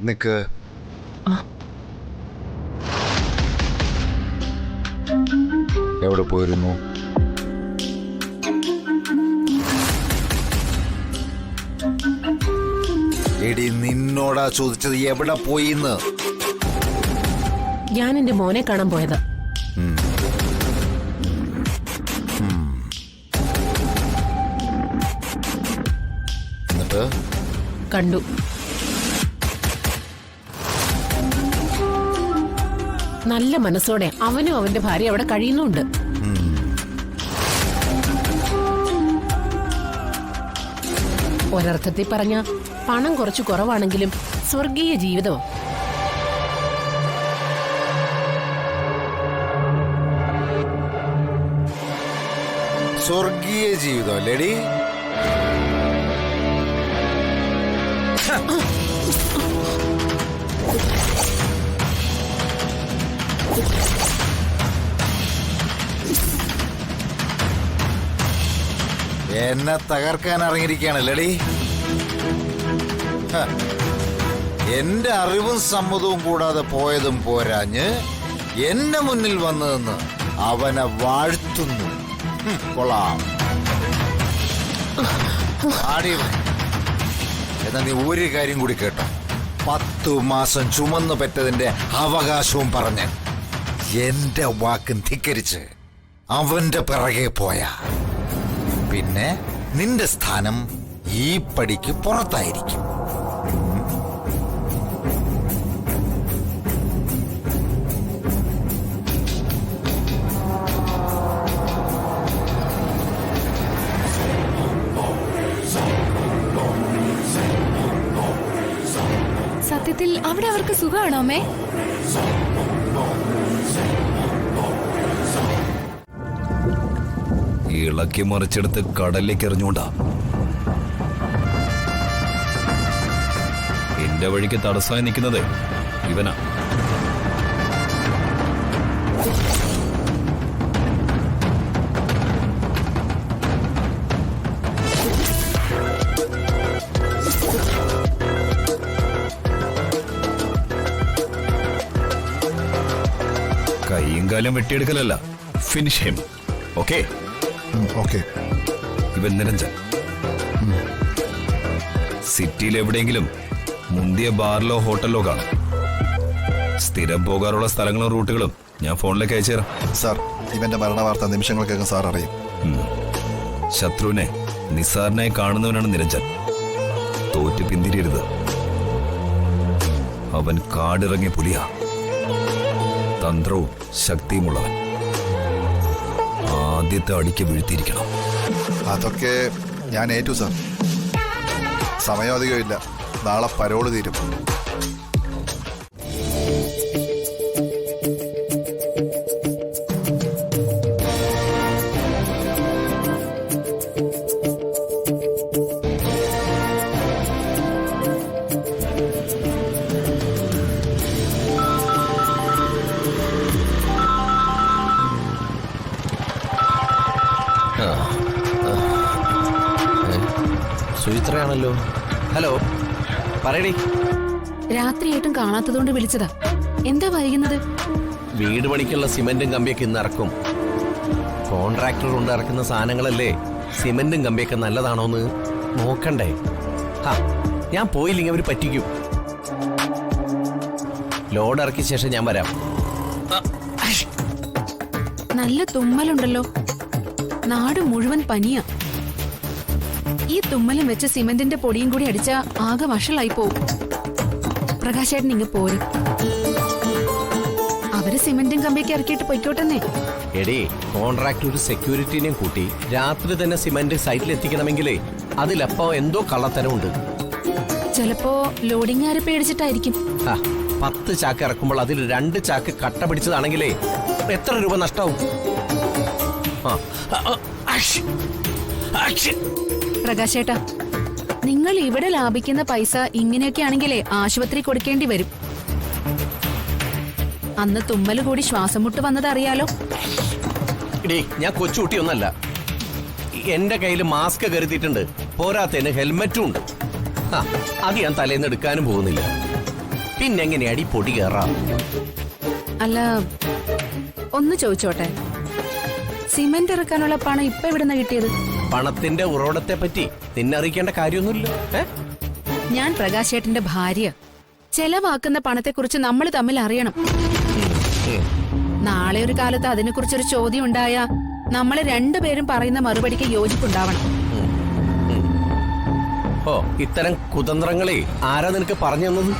നിക്ക്. എവിടെ പോയിരുന്നു? എടി നിന്നോടാ ചോദിച്ചത് എവിടെ പോയിന്ന്. ഞാൻ എന്റെ മോനെ കാണാൻ പോയത്. എന്നിട്ട് കണ്ടു. നല്ല മനസ്സോടെ അവനും അവന്റെ ഭാര്യ അവിടെ കഴിയുന്നുണ്ട്. ഒരർത്ഥത്തിൽ പറഞ്ഞ പണം കുറച്ചു കുറവാണെങ്കിലും സ്വർഗീയ ജീവിതവും. സ്വർഗീയ ജീവിതം അല്ലേടി? എന്നെ തകർക്കാൻ ഇറങ്ങിയിരിക്കുകയാണല്ലേടി? എന്റെ അറിവും സമ്മതവും കൂടാതെ പോയതും പോരാഞ്ഞ് എന്റെ മുന്നിൽ വന്നതെന്ന് അവനെ വാഴ്ത്തുന്നു. കൊള്ളാം. എന്നാ നീ ഒരു കാര്യം കൂടി കേട്ടോ. 10 മാസം ചുമന്നു പെറ്റതിന്റെ അവകാശവും പറഞ്ഞ് എന്റെ വാക്കും ധിക്കരിച്ച് അവന്റെ പിറകെ പോയ പിന്നെ നിന്റെ സ്ഥാനം ഈ പടിക്ക് പുറത്തായിരിക്കും. സത്യത്തിൽ അവിടെ അവർക്ക് സുഖമാണോ അമ്മേ? ഇളക്കി മറിച്ചെടുത്ത് കടലിലേക്ക് എറിഞ്ഞുകൊണ്ടാ. എന്റെ വഴിക്ക് തടസ്സമായി നിൽക്കുന്നത് ഇവനാ. കൈയും കാലും വെട്ടിയെടുക്കലല്ല, ഫിനിഷ് ഹിം. ഓക്കേ? ഓക്കേ. ഇവൻ നിരഞ്ജൻ. സിറ്റിയിൽ എവിടെയെങ്കിലും മുന്തിയ ബാറിലോ ഹോട്ടലിലോ കാണും. സ്ഥിരം പോകാറുള്ള സ്ഥലങ്ങളും റൂട്ടുകളും ഞാൻ ഫോണിലേക്ക് അയച്ചുതരാം. സാർ, ഇവന്റെ മരണവാർത്ത നിമിഷങ്ങൾക്കകം സാർ അറിയും. ശത്രുവിനെ നിസാറിനായി കാണുന്നവനാണ് നിരഞ്ജൻ. തോറ്റ് പിന്തിരിയരുത്. അവൻ കാടിറങ്ങിയ പുലിയാ. തന്ത്രവും ശക്തിയുമുള്ളവൻ. ആദ്യത്തെ അടിക്ക് വീഴ്ത്തിയിരിക്കണം. അതൊക്കെ ഞാൻ ഏറ്റു സാർ. സമയം അധികമില്ല. നാളെ പരോള് തീരും. സുചിത്രയാണല്ലോ. ഹലോ, പറയടി. രാത്രിയായിട്ടും കാണാത്തതുകൊണ്ട് വിളിച്ചതാ. എന്താ വൈകുന്നത്? വീട് പണിക്കുള്ള സിമെന്റും കമ്പിയൊക്കെ ഇന്ന് ഇറക്കും. കോൺട്രാക്ടർ കൊണ്ട് ഇറക്കുന്ന സാധനങ്ങളല്ലേ. സിമെന്റും കമ്പിയൊക്കെ നല്ലതാണോന്ന് നോക്കണ്ടേ? ഞാൻ പോയില്ലെങ്കിൽ അവർ പറ്റിക്കും. ലോഡ് ഇറക്കിയ ശേഷം ഞാൻ വരാം. നല്ല തുമ്മലുണ്ടല്ലോ. നാട് മുഴുവൻ പനിയാ. ഈ തുമ്മലും വെച്ച സിമെന്റിന്റെ പൊടിയും കൂടി അടിച്ചാ ആകെ വഷളായി പോവും. പ്രകാശേട്ടൻ ഇങ്ങ് പോരും. അവര് സിമെന്റും കമ്പിയൊക്കെ ഇറക്കിയിട്ട് പൊയ്ക്കോട്ടെന്നേ. എടേ, കോൺട്രാക്ട് ഒരു സെക്യൂരിറ്റിനെയും കൂട്ടി രാത്രി തന്നെ സിമെന്റ് സൈറ്റിൽ എത്തിക്കണമെങ്കിലേ അതിലപ്പോ എന്തോ കള്ളത്തരമുണ്ട്. ചിലപ്പോ ലോഡിങ്ങാരെ പേടിച്ചിട്ടായിരിക്കും. 10 ചാക്ക് ഇറക്കുമ്പോൾ അതിൽ 2 ചാക്ക് കട്ട പിടിച്ചതാണെങ്കിലേ എത്ര രൂപ നഷ്ടാവും? പ്രകാശേട്ടാ, നിങ്ങൾ ഇവിടെ ലാഭിക്കുന്ന പൈസ ഇങ്ങനെയൊക്കെ ആണെങ്കിലേ ആശുപത്രി കൊടുക്കേണ്ടി വരും. അന്ന് തുമ്മല് കൂടി ശ്വാസം മുട്ട് വന്നതറിയാലോ. ഞാൻ കൊച്ചുകുട്ടിയൊന്നല്ല. എന്റെ കയ്യിൽ മാസ്ക് കരുതിയിട്ടുണ്ട്. പോരാത്തതിന് ഹെൽമെറ്റും ഉണ്ട്. അത് ഞാൻ തലേന്ന് എടുക്കാനും പോകുന്നില്ല. പിന്നെങ്ങനെയാടി പൊടി കയറാം? അല്ല, ഒന്ന് ചോദിച്ചോട്ടെ, സിമന്റ് ഇറക്കാനുള്ള പണം ഇപ്പൊ എവിടുന്ന കിട്ടിയത്? പണത്തിന്റെ ഉറവിടത്തെ പറ്റി നിന്നറിയിക്കേണ്ട കാര്യമൊന്നുമില്ല. ഞാൻ പ്രകാശേട്ടന്റെ ഭാര്യ. ചെലവാക്കുന്ന പണത്തെക്കുറിച്ച് നമ്മൾ തമ്മിൽ അറിയണം. നാളെ ഒരു കാലത്ത് അതിനെക്കുറിച്ചൊരു ചോദ്യം ഉണ്ടായാ നമ്മള് രണ്ടുപേരും പറയുന്ന മറുപടിക്ക് യോജിപ്പുണ്ടാവണം. ഓ, ഇത്തരം കുതന്ത്രങ്ങളെ ആരാ നിനക്ക് പറഞ്ഞു തന്നത്?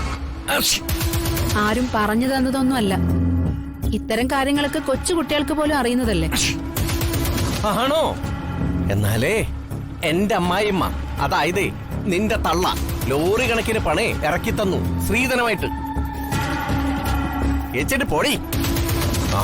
ആരും പറഞ്ഞു തന്നതൊന്നുമല്ല. ഇത്തരം കാര്യങ്ങളൊക്കെ കൊച്ചു കുട്ടികൾക്ക് പോലും അറിയുന്നതല്ലേ. ആണോ? എന്നാലേ എന്റെ അമ്മായിമ്മ, അതായത് നിന്റെ തള്ള, ലോറി കണക്കിന് പണേ ഇറക്കി തന്നു ശ്രീധനമായിട്ട്. എച്ചിട്ട് പൊടി. ആ